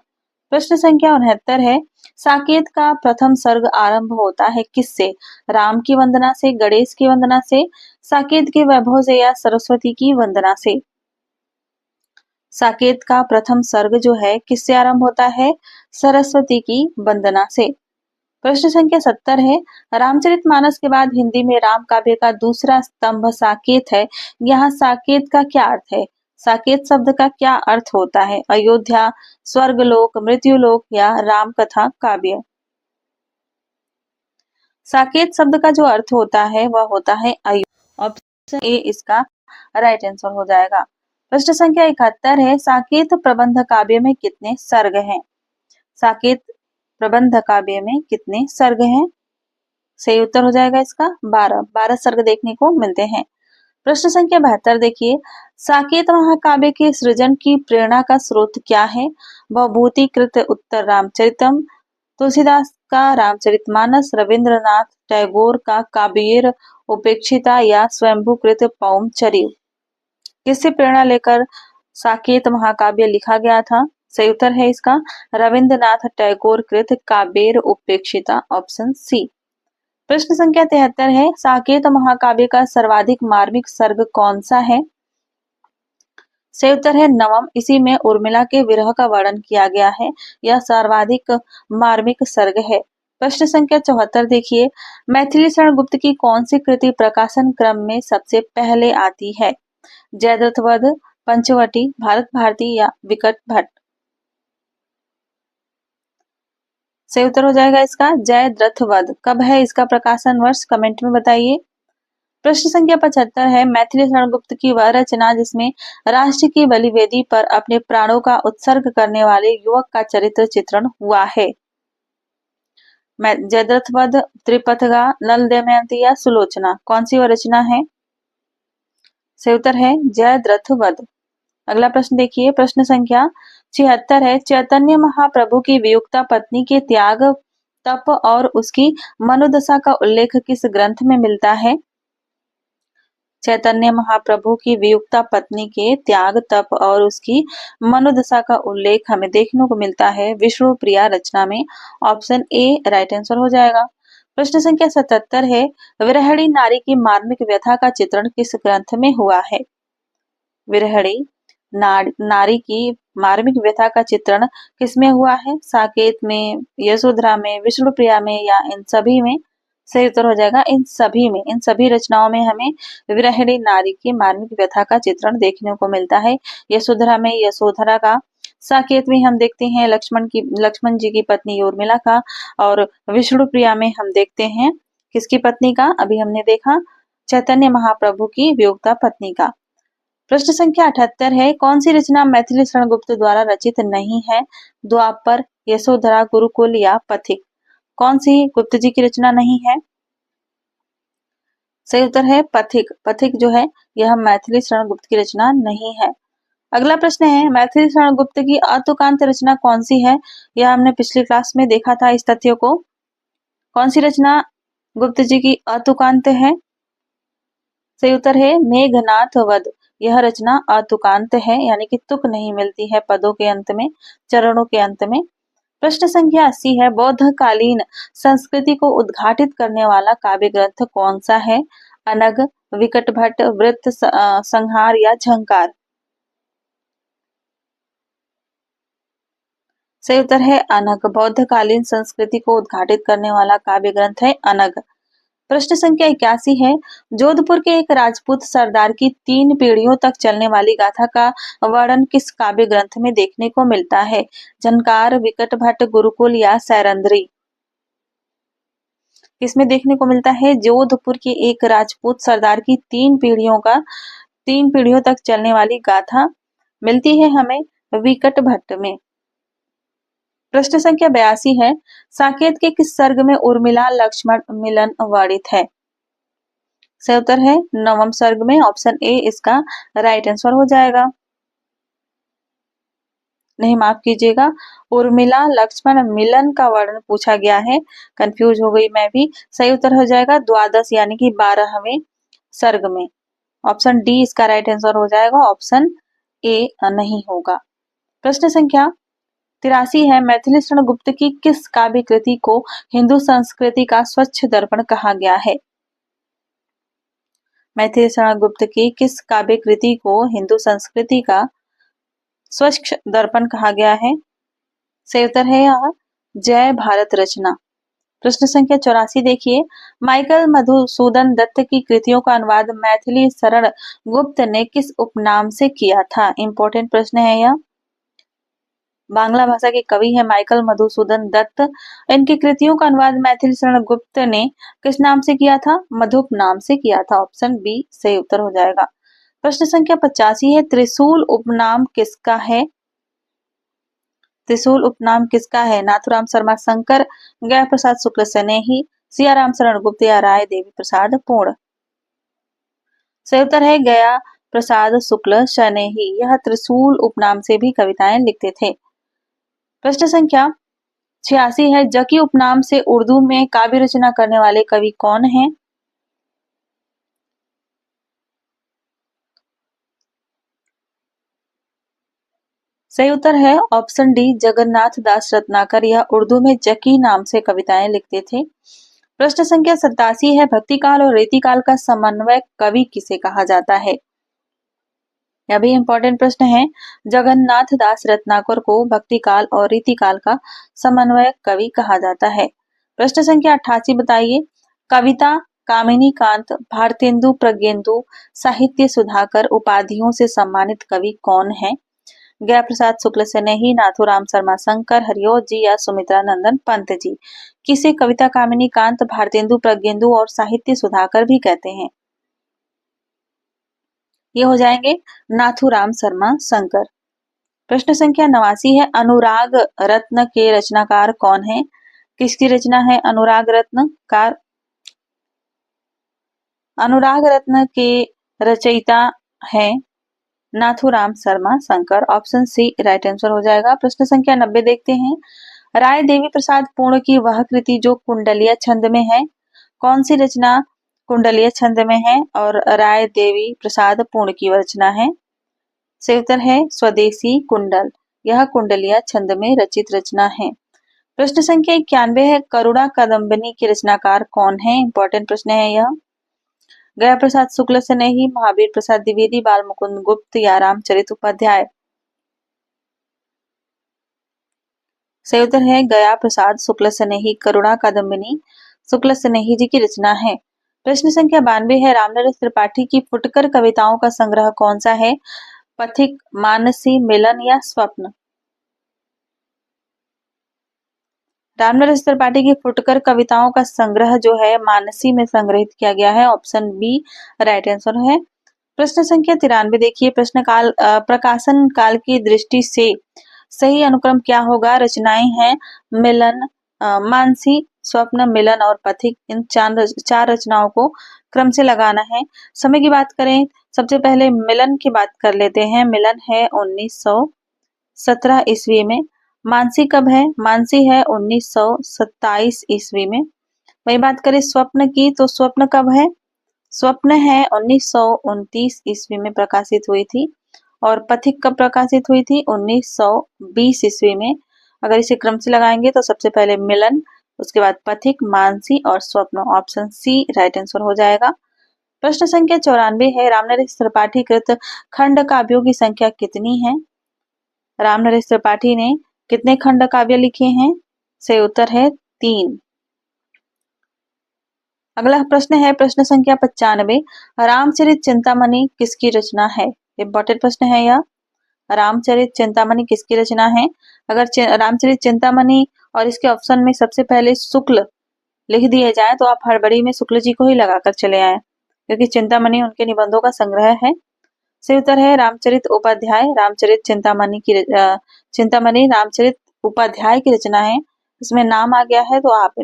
प्रश्न संख्या 69 है, साकेत का प्रथम सर्ग आरंभ होता है किससे? राम की वंदना से, गणेश की वंदना से, साकेत के वैभव से या सरस्वती की वंदना से? साकेत का प्रथम सर्ग जो है किससे आरंभ होता है? सरस्वती की वंदना से। प्रश्न संख्या 70 है, रामचरितमानस के बाद हिंदी में राम काव्य का दूसरा स्तंभ साकेत है। यहाँ साकेत का क्या अर्थ है? साकेत शब्द का क्या अर्थ होता है? अयोध्या, स्वर्गलोक, मृत्युलोक या राम कथा काव्य? साकेत शब्द का जो अर्थ होता है वह होता है अयोध्या। ऑप्शन ए इसका राइट आंसर हो जाएगा। प्रश्न संख्या 71 है, साकेत प्रबंध काव्य में कितने सर्ग हैं? साकेत प्रबंध काव्य में कितने सर्ग हैं? सही उत्तर हो जाएगा इसका 12 सर्ग देखने को मिलते हैं। प्रश्न संख्या 72 देखिए, साकेत महाकाव्य के सृजन की प्रेरणा का स्रोत क्या है? भवभूतिकृत उत्तर रामचरितम, तुलसीदास का रामचरितमानस, रविंद्रनाथ टैगोर का काबीर उपेक्षिता या स्वयंभूकृत पौमचरित? किससे प्रेरणा लेकर साकेत महाकाव्य लिखा गया था? सही उत्तर है इसका रविंद्रनाथ टैगोर कृत काबीर उपेक्षिता। Option C. प्रश्न संख्या 73 है, साकेत महाकाव्य का सर्वाधिक मार्मिक सर्ग कौन सा है? सही उत्तर है नवम। इसी में उर्मिला के विरह का वर्णन किया गया है। यह सर्वाधिक मार्मिक सर्ग है। प्रश्न संख्या 74 देखिए, मैथिली शरण गुप्त की कौन सी कृति प्रकाशन क्रम में सबसे पहले आती है? जयद्रथ वध, पंचवटी, भारत भारती या विकट भट्ट? सही उत्तर हो जाएगा इसका जयद्रथ वध। कब है इसका प्रकाशन वर्ष? कमेंट में बताइए। प्रश्न संख्या 75 है, मैथिली शरण गुप्त की वह रचना जिसमें राष्ट्र की बलिवेदी पर अपने प्राणों का उत्सर्ग करने वाले युवक का चरित्र चित्रण हुआ है? जयद्रथ वध, त्रिपथगा, नल दमयंती या सुलोचना? कौन सी वह रचना है? सही उत्तर है जयद्रथ वध। अगला प्रश्न देखिए, प्रश्न संख्या 76 है, चैतन्य महाप्रभु की वियुक्ता पत्नी के त्याग, तप और उसकी मनोदशा का उल्लेख किस ग्रंथ में मिलता है? चैतन्य महाप्रभु की वियुक्ता पत्नी के त्याग, तप और उसकी मनोदशा का उल्लेख हमें देखने को मिलता है विष्णुप्रिया रचना में। ऑप्शन ए राइट आंसर हो जाएगा। प्रश्न संख्या 77 है, विरहणी नारी की मार्मिक व्यथा का चित्रण किस ग्रंथ में हुआ है? विरहणी नारी की मार्मिक व्यथा का चित्रण किसमें हुआ है? साकेत में, यशोधरा में, विष्णुप्रिया में या इन सभी में? सही उत्तर हो जाएगा इन सभी में। इन सभी रचनाओं में हमें विरहिणी नारी की मार्मिक व्यथा का चित्रण देखने को मिलता है। यशोधरा में यशोधरा का, साकेत में हम देखते हैं लक्ष्मण जी की पत्नी उर्मिला का, और विष्णुप्रिया में हम देखते हैं किसकी पत्नी का? अभी हमने देखा चैतन्य महाप्रभु की वियुक्ता पत्नी का। प्रश्न संख्या 78 है, कौन सी रचना मैथिली शरण गुप्त द्वारा रचित नहीं है? द्वापर, यशोधरा, गुरुकुल या पथिक? कौन सी गुप्त जी की रचना नहीं है? सही उत्तर है पथिक। पथिक जो है यह मैथिली शरण गुप्त की रचना नहीं है। अगला प्रश्न है, मैथिली शरण गुप्त की अतुकांत रचना कौन सी है? यह हमने पिछली क्लास में देखा था इस तथ्य को। कौन सी रचना गुप्त जी की अतुकांत है? सही उत्तर है मेघनाथ वध। यह रचना अतुकांत है, यानी कि तुक नहीं मिलती है पदों के अंत में, चरणों के अंत में। प्रश्न संख्या 80 है, बौद्ध कालीन संस्कृति को उद्घाटित करने वाला काव्य ग्रंथ कौन सा है? अनग, विकट भट्ट, वृत्त संहार या झंकार? सही उत्तर है अनग। बौद्ध कालीन संस्कृति को उद्घाटित करने वाला काव्य ग्रंथ है अनग। प्रश्न संख्या 81 है, जोधपुर के एक राजपूत सरदार की 3 पीढ़ियों तक चलने वाली गाथा का वर्णन किस काव्य ग्रंथ में देखने को मिलता है? झंकार, विकट भट्ट, गुरुकुल या सैरंध्री? किसमें देखने को मिलता है? जोधपुर के एक राजपूत सरदार की 3 पीढ़ियों तक चलने वाली गाथा मिलती है हमें विकट भट्ट में। प्रश्न संख्या 82 है, साकेत के किस सर्ग में उर्मिला लक्ष्मण मिलन वर्णित है? सही उत्तर है नवम सर्ग में। ऑप्शन ए इसका राइट आंसर हो जाएगा। नहीं, माफ कीजिएगा, उर्मिला लक्ष्मण मिलन का वर्णन पूछा गया है। कंफ्यूज हो गई मैं भी। सही उत्तर हो जाएगा द्वादश यानी कि 12वें सर्ग में। ऑप्शन डी इसका राइट आंसर हो जाएगा, ऑप्शन ए नहीं होगा। प्रश्न संख्या 83 है, मैथिली शरण गुप्त की किस काव्य कृति को हिंदू संस्कृति का स्वच्छ दर्पण कहा गया है? मैथिली शरण गुप्त की किस काव्य कृति को हिंदू संस्कृति का स्वच्छ दर्पण कहा गया है? सही उत्तर है यहाँ जय भारत रचना। प्रश्न संख्या 84 देखिए, माइकल मधुसूदन दत्त की कृतियों का अनुवाद मैथिली शरण गुप्त ने किस उपनाम से किया था? इंपॉर्टेंट प्रश्न है यह। बांग्ला भाषा के कवि है माइकल मधुसूदन दत्त। इनकी कृतियों का अनुवाद मैथिली शरण गुप्त ने किस नाम से किया था? मधुप नाम से किया था। ऑप्शन बी सही उत्तर हो जाएगा। प्रश्न संख्या 85 है, त्रिशूल उपनाम किसका है? त्रिशूल उपनाम किसका है? नाथुराम शर्मा शंकर, गया प्रसाद शुक्ल स्नेही, सियाराम शरण गुप्त या राय देवी प्रसाद पूर्ण? सही उत्तर है गया प्रसाद शुक्ल स्नेही। यह त्रिशूल उपनाम से भी कविताएं लिखते थे। प्रश्न संख्या 86 है, जकी उपनाम से उर्दू में काव्य रचना करने वाले कवि कौन हैं? सही उत्तर है ऑप्शन डी जगन्नाथ दास रत्नाकर। यह उर्दू में जकी नाम से कविताएं लिखते थे। प्रश्न संख्या 87 है, भक्तिकाल और रीतिकाल का समन्वय कवि किसे कहा जाता है? यह भी इंपॉर्टेंट प्रश्न है। जगन्नाथ दास रत्नाकर को भक्तिकाल और रीतिकाल का समन्वय कवि कहा जाता है। प्रश्न संख्या 88 बताइए, कविता कामिनी कांत, भारतेंदु प्रज्ञेंदु, साहित्य सुधाकर उपाधियों से सम्मानित कवि कौन है? गया प्रसाद शुक्ल स्नेही, नाथुराम शर्मा शंकर, हरिओत जी या सुमित्रा नंदन पंत जी? किसे कविता कामिनी कांत, भारतेंदु प्रज्ञेंदु और साहित्य सुधाकर भी कहते हैं? ये हो जाएंगे नाथुराम शर्मा शंकर। प्रश्न संख्या 89 है, अनुराग रत्न के रचनाकार कौन है? किसकी रचना है अनुराग रत्न कार? अनुराग रत्न के रचयिता है Nathuram Sharma Shankar. Option C right answer हो जाएगा। प्रश्न संख्या 90 देखते हैं, राय देवी प्रसाद पूर्ण की वह कृति जो कुंडलिया छंद में है, कौन सी रचना कुंडलिया छंद में है और राय देवी प्रसाद पूर्ण की रचना है? सही उत्तर है स्वदेशी कुंडल। यह कुंडलिया छंद में रचित रचना है। प्रश्न संख्या 91 है, करुणा कादम्बिनी के रचनाकार कौन है? इंपॉर्टेंट प्रश्न है यह। गया प्रसाद शुक्ल स्नेही, महावीर प्रसाद द्विवेदी, बाल मुकुंद गुप्त या रामचरित उपाध्याय? सही उत्तर है गया प्रसाद शुक्ल स्नेही। करुणा कादम्बिनी शुक्ल स्नेही जी की रचना है। प्रश्न संख्या 92 है, रामनरेश त्रिपाठी की फुटकर कविताओं का संग्रह कौन सा है? पथिक, मानसी, मिलन या स्वप्न? रामनरेश त्रिपाठी की फुटकर कविताओं का संग्रह जो है मानसी में संग्रहित किया गया है। ऑप्शन बी राइट आंसर है। प्रश्न संख्या 93 देखिए, प्रश्न काल प्रकाशन काल की दृष्टि से सही अनुक्रम क्या होगा? रचनाएं हैं मिलन, मानसी, स्वप्न, मिलन और पथिक। इन चार रचनाओं को क्रम से लगाना है। समय की बात करें, सबसे पहले मिलन की बात कर लेते हैं। मिलन है 1917 ईस्वी में। मानसी कब है? मानसी है 1927 ईस्वी में। वही बात करें स्वप्न की, तो स्वप्न कब है? स्वप्न है 1929 ईस्वी में प्रकाशित हुई थी। और पथिक कब प्रकाशित हुई थी? 1920 ईस्वी में। अगर इसे क्रम से लगाएंगे तो सबसे पहले मिलन, उसके बाद पथिक, मानसी और स्वप्न। ऑप्शन सी राइट आंसर हो जाएगा। प्रश्न संख्या 94 है, रामनरेश त्रिपाठी कृत खंड काव्यों की संख्या कितनी है? रामनरेश त्रिपाठी ने कितने खंड काव्य लिखे हैं? सही उत्तर है 3। अगला प्रश्न है प्रश्न संख्या 95, रामचरित चिंतामणि किसकी रचना है? इंपॉर्टेंट प्रश्न है यह। रामचरित चिंतामणि किसकी रचना है? अगर रामचरित चिंतामणि और इसके ऑप्शन में सबसे पहले शुक्ल लिख दिए जाए तो आप हड़बड़ी में शुक्ल जी को ही लगाकर चले आए, क्योंकि चिंतामणि उनके निबंधों का संग्रह है। सही उत्तर है रामचरित उपाध्याय। रामचरित चिंतामणि की चिंतामणि रामचरित उपाध्याय की रचना है। इसमें नाम आ गया है तो आप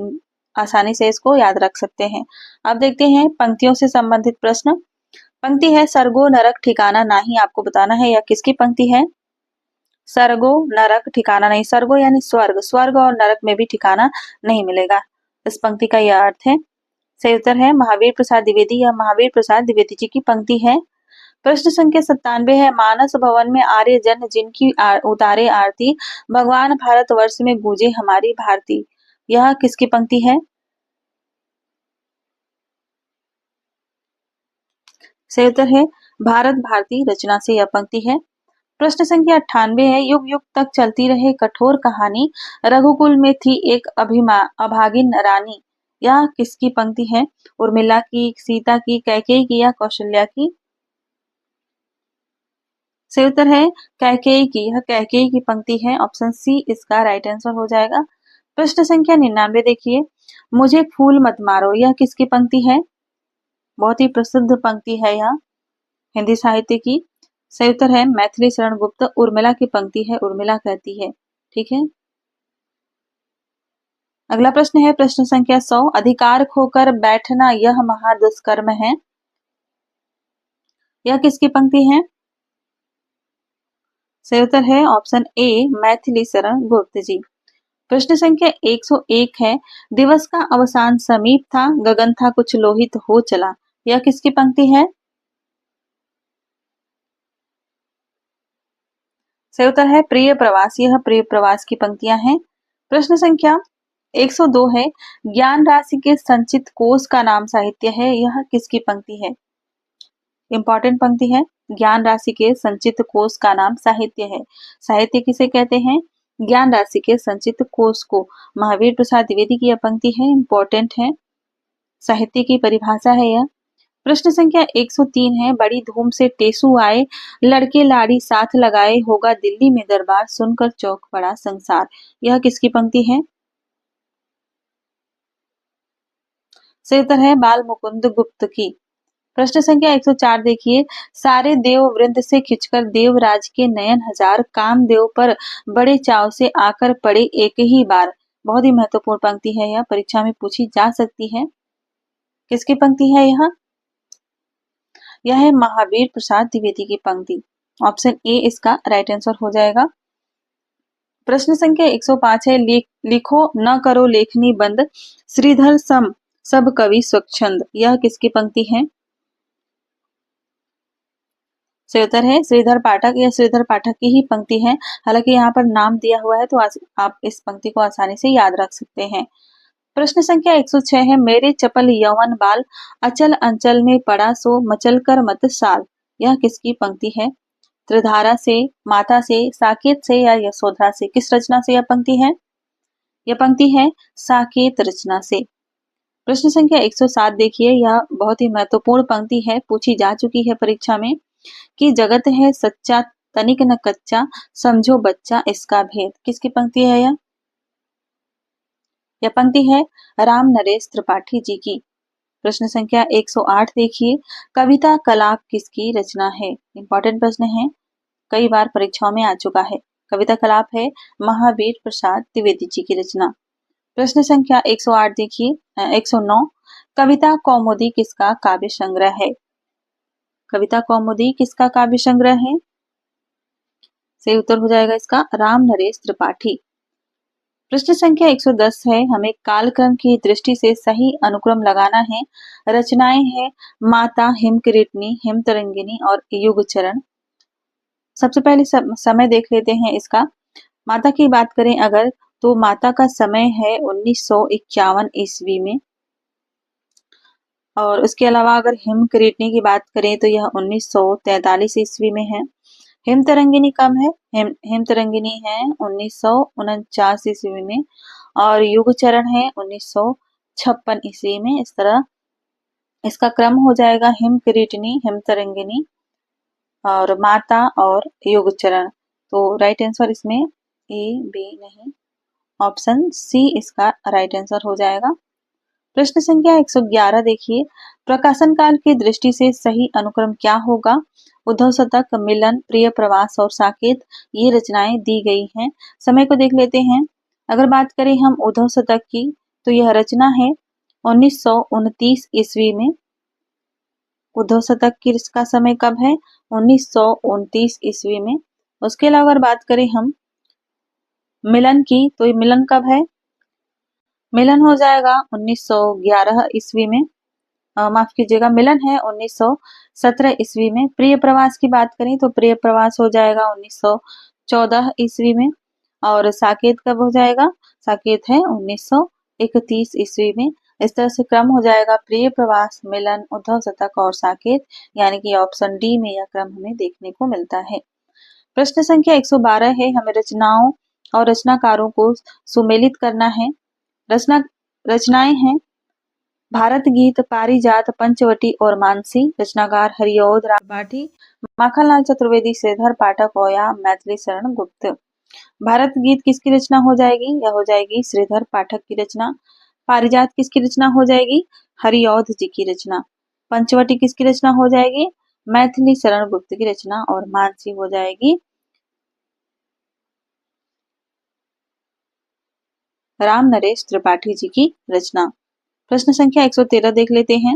आसानी से इसको याद रख सकते हैं। अब देखते हैं पंक्तियों से संबंधित प्रश्न। पंक्ति है, सरगो नरक ठिकाना नाही, आपको बताना है यह किसकी पंक्ति है? स्वर्गो नरक ठिकाना नहीं, स्वर्गो यानी स्वर्ग, स्वर्ग और नरक में भी ठिकाना नहीं मिलेगा। इस पंक्ति का यह अर्थ है। सही उत्तर है महावीर प्रसाद द्विवेदी या महावीर प्रसाद द्विवेदी जी की पंक्ति है। प्रश्न संख्या 97 है, मानस भवन में आर्य जन जिनकी उतारे आरती, भगवान भारत वर्ष में गूंजे हमारी भारती। यह किसकी पंक्ति है? सही उत्तर है भारत भारती रचना से यह पंक्ति है। प्रश्न संख्या 98 है, युग युग तक चलती रहे कठोर कहानी, रघुकुल में थी एक अभागिन रानी। यह किसकी पंक्ति है? उर्मिला की, सीता की, कैकेयी की या कौशल्या की? सही उत्तर है कैकेयी की। यह कैकेयी की पंक्ति है। ऑप्शन सी इसका राइट आंसर हो जाएगा। प्रश्न संख्या 99 देखिए, मुझे फूल मत मारो, यह किसकी पंक्ति है? बहुत ही प्रसिद्ध पंक्ति है यह हिंदी साहित्य की। सही उत्तर है मैथिली शरण गुप्त, उर्मिला की पंक्ति है, उर्मिला कहती है। ठीक है। अगला प्रश्न है प्रश्न संख्या 100, अधिकार खोकर बैठना यह महादुष्कर्म है। यह किसकी पंक्ति है? सही उत्तर है ऑप्शन ए मैथिली शरण गुप्त जी। प्रश्न संख्या 101 है, दिवस का अवसान समीप था, गगन था कुछ लोहित हो चला। यह किसकी पंक्ति है? सही उत्तर है प्रिय प्रवास। यह प्रिय प्रवास की पंक्तियां हैं। प्रश्न संख्या 102 है, ज्ञान राशि के संचित कोष का नाम साहित्य है। यह किसकी पंक्ति है? इंपॉर्टेंट पंक्ति है। ज्ञान राशि के संचित कोष का नाम साहित्य है। साहित्य किसे कहते हैं? ज्ञान राशि के संचित कोष को। महावीर प्रसाद द्विवेदी की यह पंक्ति है, इंपॉर्टेंट है। साहित्य की परिभाषा है यह। प्रश्न संख्या 103 है, बड़ी धूम से टेसू आए, लड़के लाड़ी साथ लगाए, होगा दिल्ली में दरबार, सुनकर चौक पड़ा संसार। यह किसकी पंक्ति है? सही उत्तर है बाल मुकुंद गुप्त की। प्रश्न संख्या 104 देखिए, सारे देव वृंद से खिंचकर देवराज के नयन हजार, कामदेव पर बड़े चाव से आकर पड़े एक ही बार। बहुत ही महत्वपूर्ण पंक्ति है यह, परीक्षा में पूछी जा सकती है। किसकी पंक्ति है यह? यह है महावीर प्रसाद द्विवेदी की पंक्ति। ऑप्शन ए इसका राइट आंसर हो जाएगा। प्रश्न संख्या 105 है, लिखो न करो लेखनी बंद, श्रीधर सम सब कवि स्वच्छंद। यह किसकी पंक्ति है? सही उत्तर है श्रीधर पाठक। यह श्रीधर पाठक की ही पंक्ति है। हालांकि यहाँ पर नाम दिया हुआ है तो आप इस पंक्ति को आसानी से याद रख सकते हैं। प्रश्न संख्या 106 है, मेरे चपल यौवन बाल, अचल अंचल में पड़ा सो मचल कर मत साल। यह किसकी पंक्ति है? त्रिधारा से, माता से, साकेत से या यशोधरा से? किस रचना से यह पंक्ति है? यह पंक्ति है साकेत रचना से। प्रश्न संख्या 107 देखिए, यह बहुत ही महत्वपूर्ण पंक्ति है, पूछी जा चुकी है परीक्षा में, कि जगत है सच्चा तनिक न कच्चा, समझो बच्चा इसका भेद। किसकी पंक्ति है यह? यह पंक्ति है राम नरेश त्रिपाठी जी की। प्रश्न संख्या 108 देखिए, कविता कलाप किसकी रचना है? इंपॉर्टेंट प्रश्न है, कई बार परीक्षाओं में आ चुका है। कविता कलाप है महावीर प्रसाद द्विवेदी जी की रचना। प्रश्न संख्या 108 देखिए, 109, कविता कौमुदी किसका काव्य संग्रह है? कविता कौमुदी किसका काव्य संग्रह है? सही उत्तर हो जाएगा इसका राम नरेश त्रिपाठी। प्रश्न संख्या 110 है, हमें कालक्रम की दृष्टि से सही अनुक्रम लगाना है। रचनाएं हैं माता, हिमकिरीटनी, हिमतरंगिनी और युगचरण। सबसे पहले समय देख लेते हैं इसका। माता की बात करें अगर, तो माता का समय है 1951 ईस्वी में। और उसके अलावा अगर हिमकिरीटनी की बात करें तो यह 1943 ईस्वी में है। हिमतरंगिनी कब है? हिमतरंगिनी है 1949 ईस्वी में। और युगचरण है 1956 ईस्वी में। इस तरह इसका क्रम हो जाएगा हिमकिरीटनी, हिमतरंगिनी और माता और युगचरण। तो राइट आंसर इसमें ए बी नहीं, ऑप्शन सी इसका राइट आंसर हो जाएगा। प्रश्न संख्या 111 देखिए, प्रकाशन काल की दृष्टि से सही अनुक्रम क्या होगा? उद्धव शतक, मिलन, प्रिय प्रवास और साकेत, ये रचनाएं दी गई हैं। समय को देख लेते हैं। अगर बात करें हम उद्धव शतक की, तो यह रचना है 1929 ईस्वी में। उद्धव शतक की इसका समय कब है? 1929 ईस्वी में। उसके अलावा अगर बात करें हम मिलन की, तो ये मिलन कब है? मिलन हो जाएगा 1911 ईस्वी में। माफ कीजिएगा, मिलन है 1917 ईस्वी में। प्रिय प्रवास की बात करें तो प्रिय प्रवास हो जाएगा 1914 ईस्वी में। और साकेत कब हो जाएगा? साकेत है 1931 ईस्वी में। इस तरह से क्रम हो जाएगा प्रिय प्रवास, मिलन, उद्धव शतक और साकेत, यानी कि ऑप्शन डी में यह क्रम हमें देखने को मिलता है। प्रश्न संख्या 112 है, हमें रचनाओं और रचनाकारों को सुमेलित करना है। रचनाएं हैं भारत गीत, पारिजात, पंचवटी और मानसी। रचनाकार हरिऔध त्रिपाठी, माखनलाल चतुर्वेदी, श्रीधर पाठक और या मैथिली शरण गुप्त। भारत गीत किसकी रचना हो जाएगी? यह हो जाएगी श्रीधर पाठक की रचना। पारिजात किसकी रचना हो जाएगी? हरिऔध जी की रचना। पंचवटी किसकी रचना हो जाएगी? मैथिली शरण गुप्त की रचना। और मानसी हो जाएगी राम नरेश त्रिपाठी जी की रचना। प्रश्न संख्या 113 देख लेते हैं।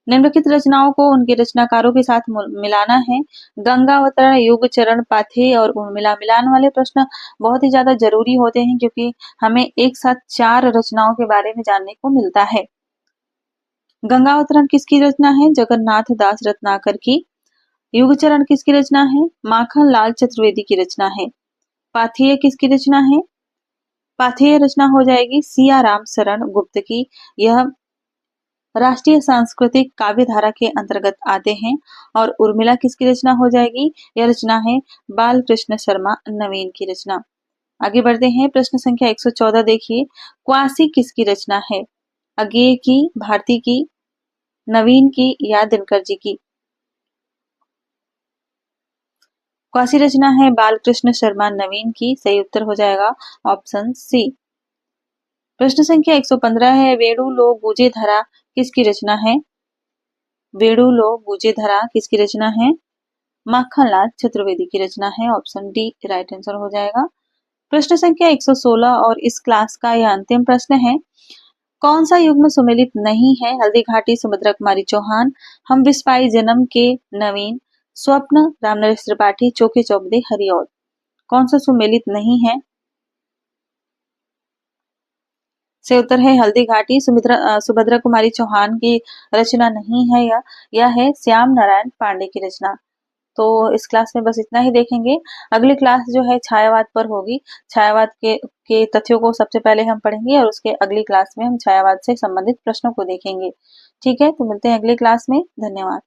निम्नलिखित रचनाओं को उनके रचनाकारों के साथ मिलाना है। गंगावतरण, युग चरण, पाथेय और उर्मिला। मिलान वाले प्रश्न बहुत ही ज्यादा जरूरी होते हैं, क्योंकि हमें एक साथ 4 रचनाओं के बारे में जानने को मिलता है। गंगावतरण किसकी रचना है? जगन्नाथ दास रत्नाकर की। युग चरण किसकी रचना है? माखन लाल चतुर्वेदी की रचना है। पाथेय किसकी रचना है? पाथेय रचना हो जाएगी सियाराम शरण गुप्त की। यह राष्ट्रीय सांस्कृतिक काव्य धारा के अंतर्गत आते हैं। और उर्मिला किसकी रचना हो जाएगी? यह रचना है बाल कृष्ण शर्मा नवीन की रचना। आगे बढ़ते हैं। प्रश्न संख्या 114 देखिए। क्वासी किसकी रचना है? अज्ञेय की, भारती की, नवीन की या दिनकर जी की? क्वासी रचना है बालकृष्ण शर्मा नवीन की। सही उत्तर हो जाएगा ऑप्शन सी। प्रश्न संख्या 115 है। वेणु लो बूझे धरा किसकी रचना है? वेणु लो बूझे धरा किसकी रचना है? माखनलाल चतुर्वेदी की रचना है। ऑप्शन डी राइट आंसर हो जाएगा। प्रश्न संख्या 116 और इस क्लास का यह अंतिम प्रश्न है। कौन सा युग्म सुमेलित नहीं है? हल्दी घाटी सुभद्रा कुमारी चौहान, हम बिस्पाई जन्म के नवीन, स्वप्न रामनरेश त्रिपाठी, चौके चौबदे हरिऔध। कौन सा सुमेलित नहीं है? से उत्तर है हल्दी घाटी सुभद्रा कुमारी चौहान की रचना नहीं है। यह है श्याम नारायण पांडे की रचना। तो इस क्लास में बस इतना ही देखेंगे। अगली क्लास जो है छायावाद पर होगी। छायावाद के तथ्यों को सबसे पहले हम पढ़ेंगे और उसके अगली क्लास में हम छायावाद से संबंधित प्रश्नों को देखेंगे। ठीक है, तो मिलते हैं अगली क्लास में। धन्यवाद।